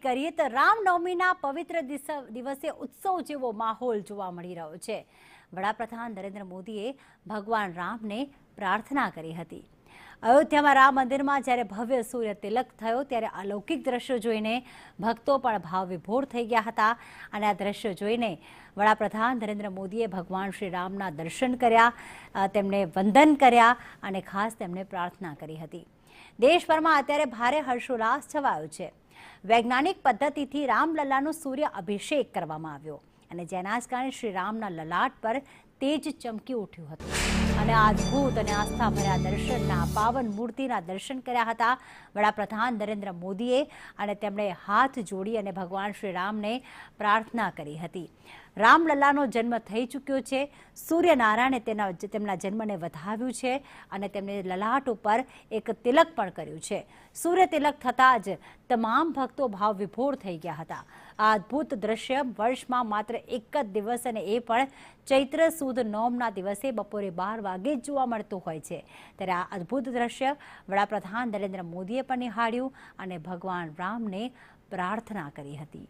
કરીએ તો રામનવમીના પવિત્ર દિવસે ઉત્સવ જેવો માહોલ જોવા મળી રહ્યો છે। વડાપ્રધાન નરેન્દ્ર મોદીએ ભગવાન રામને પ્રાર્થના કરી હતી। અયોધ્યામાં રામ મંદિરમાં જ્યારે ભવ્ય સૂર્ય તિલક થયો ત્યારે અલૌકિક દ્રશ્યો જોઈને ભક્તો પણ ભાવવિભોર થઈ ગયા હતા અને આ દ્રશ્યો જોઈને વડાપ્રધાન નરેન્દ્ર મોદીએ ભગવાન શ્રી રામના દર્શન કર્યા, તેમને વંદન કર્યા અને ખાસ તેમને પ્રાર્થના કરી હતી। દેશભરમાં અત્યારે ભારે હર્ષોલ્લાસ છવાયો છે। વૈજ્ઞાનિક પદ્ધતિથી રામલલ્લાનો સૂર્ય અભિષેક કરવામાં આવ્યો અને જેના જ કારણે શ્રી રામના લલાટ પર તેજ ચમકી ઉઠ્યું હતું અને અદ્ભુત અને આસ્થાભર્યા દર્શનના પાવન મૂર્તિના દર્શન કર્યા હતા વડાપ્રધાન નરેન્દ્ર મોદીએ અને તેમણે હાથ જોડી અને ભગવાન શ્રી રામને પ્રાર્થના કરી હતી। રામલલ્લાનો જન્મ થઈ ચૂક્યો છે। સૂર્યનારાયણે તેમના જન્મને વધાવ્યું છે અને તેમને લલાટ ઉપર એક તિલક પણ કર્યું છે। સૂર્ય તિલક થતાં જ તમામ ભક્તો ભાવવિભોર થઈ ગયા હતા। આ અદ્ભુત દ્રશ્ય વર્ષમાં માત્ર એક જ દિવસ અને એ પણ ચૈત્ર સુદ નોમના દિવસે બપોરે 12 વાગે જ જોવા મળતું હોય છે। ત્યારે આ અદ્ભુત દ્રશ્ય વડાપ્રધાન નરેન્દ્ર મોદીએ પણ નિહાળ્યું અને ભગવાન રામને પ્રાર્થના કરી હતી।